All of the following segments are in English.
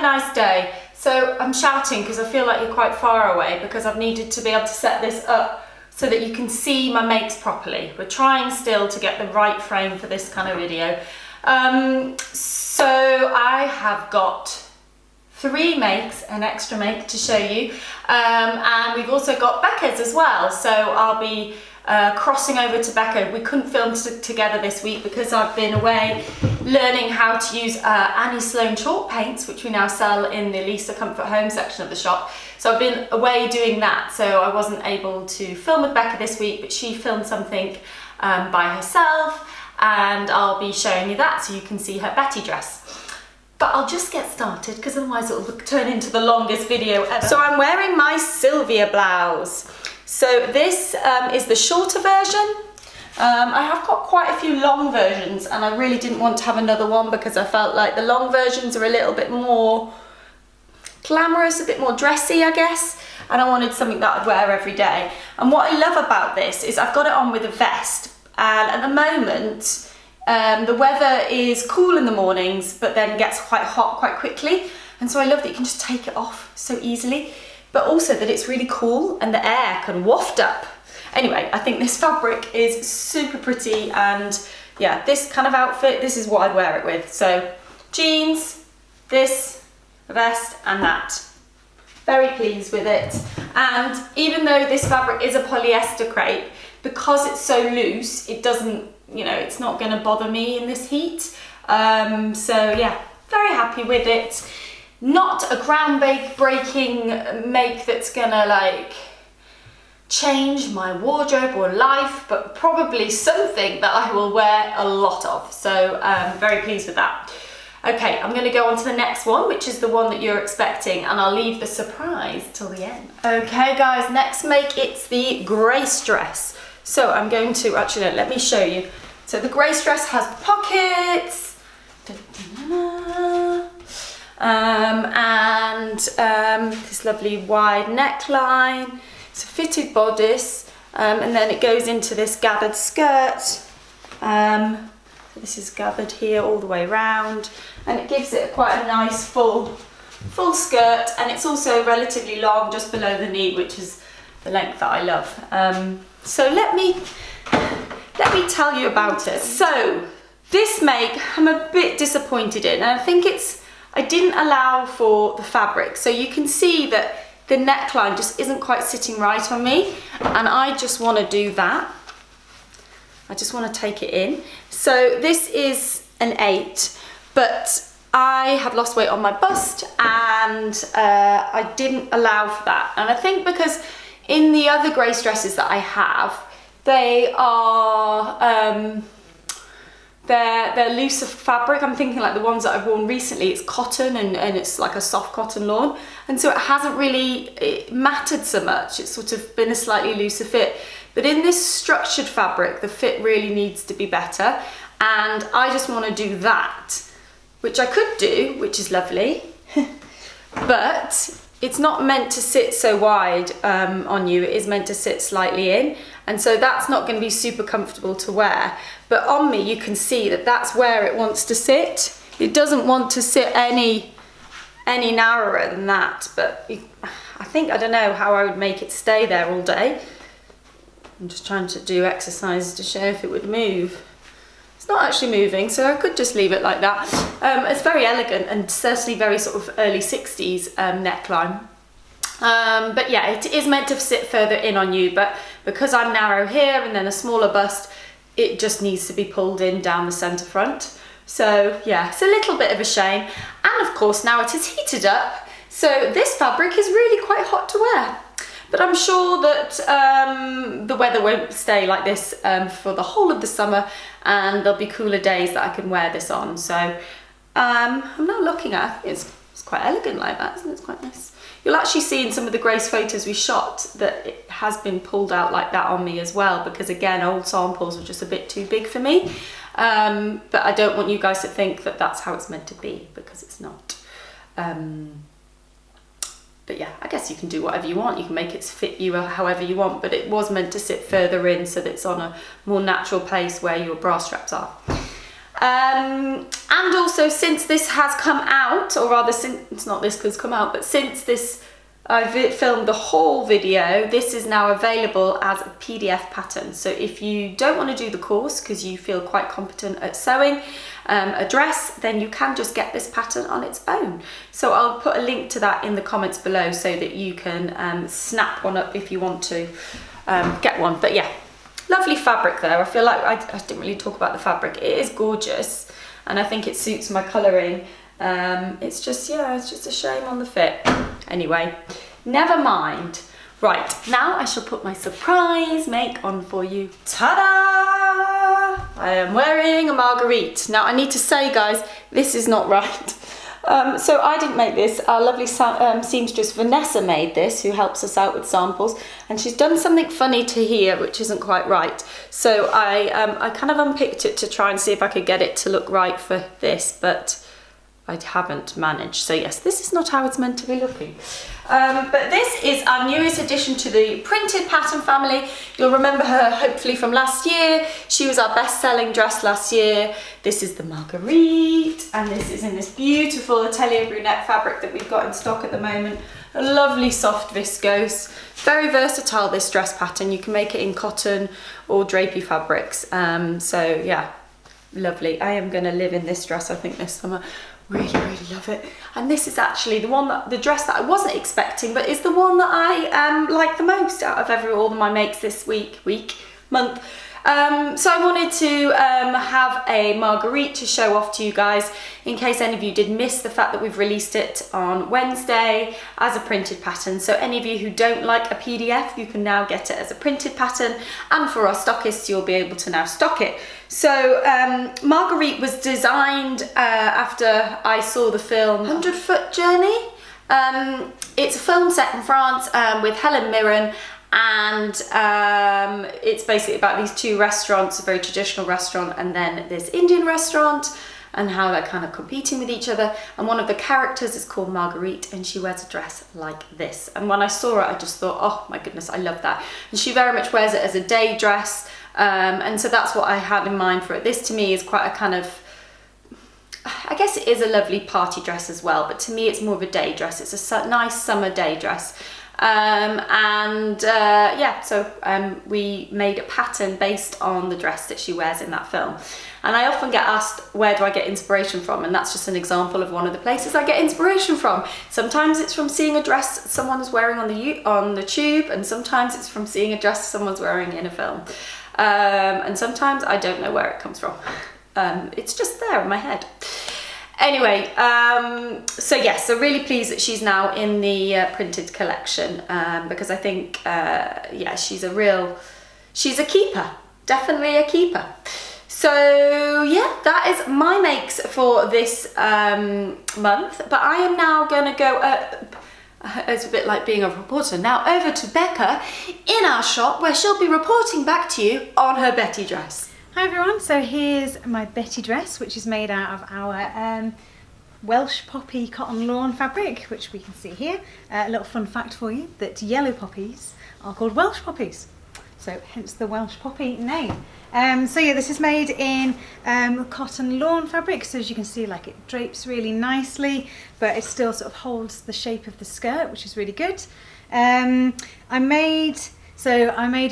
nice day. So I'm shouting because I feel like you're quite far away because I've needed to be able to set this up so that you can see my makes properly. We're trying still to get the right frame for this kind of video. So I have got 3 makes, an extra make to show you, and we've also got Becca's as well. So I'll be crossing over to Becca. We couldn't film together this week because I've been away learning how to use Annie Sloan chalk paints, which we now sell in the Lisa Comfort Home section of the shop. So I've been away doing that, so I wasn't able to film with Becca this week, but she filmed something by herself, and I'll be showing you that so you can see her Betty dress. But I'll just get started because otherwise it'll turn into the longest video ever. So I'm wearing my Sylvia blouse. So this is the shorter version. I have got quite a few long versions and I really didn't want to have another one because I felt like the long versions are a little bit more glamorous, a bit more dressy, I guess. And I wanted something that I'd wear every day. And what I love about this is I've got it on with a vest. And at the moment, the weather is cool in the mornings, but then gets quite hot quite quickly. And so I love that you can just take it off so easily, but also that it's really cool and the air can waft up. Anyway, I think this fabric is super pretty, and yeah, this kind of outfit, this is what I'd wear it with. So jeans, this, a vest, and that. Very pleased with it. And even though this fabric is a polyester crepe, because it's so loose, it doesn't, you know, it's not gonna bother me in this heat. So yeah, very happy with it. Not a groundbreaking make that's gonna like change my wardrobe or life, but probably something that I will wear a lot of. So very pleased with that. Okay, I'm gonna go on to the next one, which is the one that you're expecting, and I'll leave the surprise till the end. Okay guys, next make, it's the Grace dress. So I'm going to, actually, let me show you. So the Grace dress has pockets, and this lovely wide neckline. It's a fitted bodice, and then it goes into this gathered skirt. This is gathered here all the way round, and it gives it quite a nice full skirt, and it's also relatively long just below the knee, which is the length that I love. So let me tell you about it. So this make I'm a bit disappointed in, and I think I didn't allow for the fabric. So you can see that the neckline just isn't quite sitting right on me, and I just want to do that. I just want to take it in. So this is an 8, but I have lost weight on my bust, and I didn't allow for that. And I think because in the other Grace dresses that I have, they are they're looser fabric. I'm thinking like the ones that I've worn recently, it's cotton and it's like a soft cotton lawn, and so it hasn't really mattered so much. It's sort of been a slightly looser fit. But in this structured fabric, the fit really needs to be better, and I just want to do that, which I could do, which is lovely, but it's not meant to sit so wide on you. It is meant to sit slightly in, and so that's not going to be super comfortable to wear. But on me, you can see that that's where it wants to sit. It doesn't want to sit any narrower than that, but I don't know how I would make it stay there all day. I'm just trying to do exercises to show if it would move. It's not actually moving, so I could just leave it like that. It's very elegant and certainly very sort of early 60s neckline. But yeah, it is meant to sit further in on you, but because I'm narrow here and then a smaller bust, it just needs to be pulled in down the centre front. So yeah, it's a little bit of a shame. And of course now it is heated up, so this fabric is really quite hot to wear. But I'm sure that the weather won't stay like this for the whole of the summer, and there'll be cooler days that I can wear this on. So I'm now looking at it. It's quite elegant like that, isn't it? It's quite nice. You'll actually see in some of the Grace photos we shot that it has been pulled out like that on me as well, because again, old samples were just a bit too big for me. But I don't want you guys to think that that's how it's meant to be, because it's not. But yeah, I guess you can do whatever you want. You can make it fit you however you want, but it was meant to sit further in so that it's on a more natural place where your bra straps are. And also, since this has come out, or rather since, it's not this has come out, but since this I've filmed the whole video, this is now available as a PDF pattern. So if you don't want to do the course because you feel quite competent at sewing a dress, then you can just get this pattern on its own. So I'll put a link to that in the comments below so that you can snap one up if you want to get one. But yeah, lovely fabric though. I feel like I didn't really talk about the fabric. It is gorgeous and I think it suits my colouring. It's just, yeah, it's just a shame on the fit. Anyway, never mind. Right, now I shall put my surprise make on for you. Ta-da! I am wearing a Marguerite. Now I need to say, guys, this is not right. So I didn't make this. Our lovely seamstress Vanessa made this, who helps us out with samples, and she's done something funny to here which isn't quite right. So I kind of unpicked it to try and see if I could get it to look right for this, but I haven't managed. So yes, this is not how it's meant to be looking. But this is our newest addition to the printed pattern family. You'll remember her hopefully from last year. She was our best-selling dress last year. This is the Marguerite, and this is in this beautiful Atelier Brunette fabric that we've got in stock at the moment. A lovely soft viscose. Very versatile, this dress pattern. You can make it in cotton or drapey fabrics. So yeah, lovely. I am going to live in this dress, I think, this summer. Really, really love it. And this is actually the dress that I wasn't expecting, but is the one that I like the most out of all of my makes this month. So I wanted to have a Marguerite to show off to you guys in case any of you did miss the fact that we've released it on Wednesday as a printed pattern. So any of you who don't like a PDF, you can now get it as a printed pattern, and for our stockists, you'll be able to now stock it. So Marguerite was designed after I saw the film 100 Foot Journey. It's a film set in France with Helen Mirren, and it's basically about these two restaurants, a very traditional restaurant and then this Indian restaurant, and how they're kind of competing with each other. And one of the characters is called Marguerite, and she wears a dress like this. And when I saw it, I just thought, oh my goodness, I love that. And she very much wears it as a day dress. And so that's what I had in mind for it. This to me is quite a kind of, I guess it is a lovely party dress as well, but to me it's more of a day dress. It's a nice summer day dress. Yeah, so we made a pattern based on the dress that she wears in that film. And I often get asked, where do I get inspiration from? And that's just an example of one of the places I get inspiration from. Sometimes it's from seeing a dress someone's wearing on the tube, and sometimes it's from seeing a dress someone's wearing in a film. And sometimes I don't know where it comes from. It's just there in my head. Anyway, so yes, so really pleased that she's now in the printed collection, because I think, yeah, she's a keeper, definitely a keeper. So yeah, that is my makes for this month, but I am now going to go it's a bit like being a reporter now, over to Becca in our shop, where she'll be reporting back to you on her Betty dress. Hi everyone, so here's my Betty dress, which is made out of our Welsh poppy cotton lawn fabric, which we can see here. A little fun fact for you, that yellow poppies are called Welsh poppies, so hence the Welsh poppy name. So yeah, this is made in cotton lawn fabric, so as you can see, like, it drapes really nicely, but it still sort of holds the shape of the skirt, which is really good. I made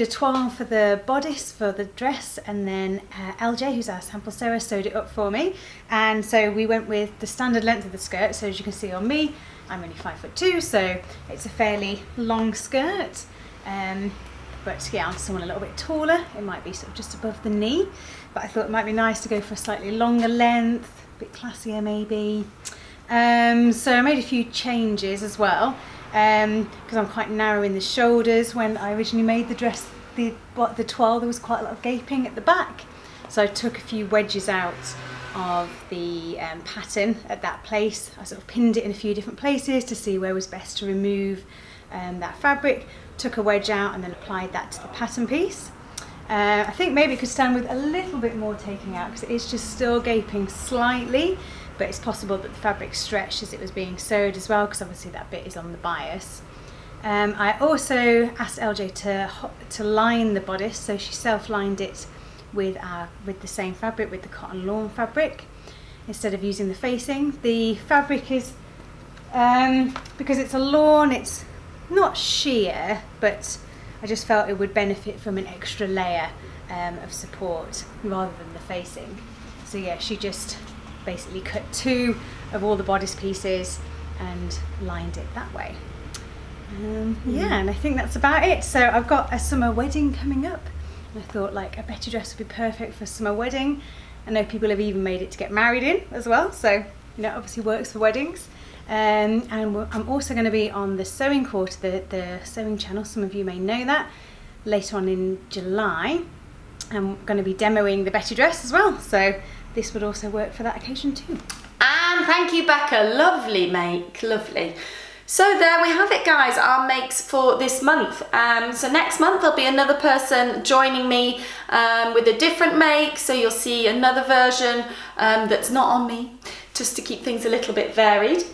a toile for the bodice for the dress, and then LJ, who's our sample sewer, sewed it up for me. And so we went with the standard length of the skirt. So as you can see on me, I'm only 5'2", so it's a fairly long skirt. But yeah, on someone a little bit taller, it might be sort of just above the knee. But I thought it might be nice to go for a slightly longer length, a bit classier maybe. So I made a few changes as well. Because I'm quite narrow in the shoulders. When I originally made the dress, the toile, there was quite a lot of gaping at the back, so I took a few wedges out of the pattern at that place. I sort of pinned it in a few different places to see where was best to remove that fabric, took a wedge out and then applied that to the pattern piece. I think maybe it could stand with a little bit more taking out, because it is just still gaping slightly, but it's possible that the fabric stretched as it was being sewed as well, because obviously that bit is on the bias. I also asked LJ to line the bodice, so she self-lined it with the same fabric, with the cotton lawn fabric, instead of using the facing. The fabric is, because it's a lawn, it's not sheer, but I just felt it would benefit from an extra layer of support rather than the facing. So yeah, she just basically cut 2 of all the bodice pieces and lined it that way. Yeah, and I think that's about it. So I've got a summer wedding coming up, and I thought like a Betty dress would be perfect for a summer wedding. I know people have even made it to get married in as well, so you know, obviously works for weddings. And I'm also going to be on the Sewing Quarter, the sewing channel, some of you may know that, later on in July. I'm going to be demoing the Betty dress as well, so this would also work for that occasion too. And thank you, Becca, lovely make, lovely. So there we have it, guys, our makes for this month. So next month there'll be another person joining me with a different make, so you'll see another version that's not on me, just to keep things a little bit varied.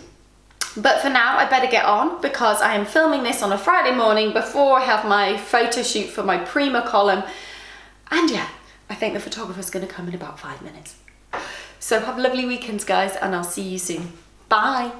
But for now, I better get on because I am filming this on a Friday morning before I have my photo shoot for my Prima column. And yeah, I think the photographer's going to come in about 5 minutes. So have lovely weekends, guys, and I'll see you soon. Bye.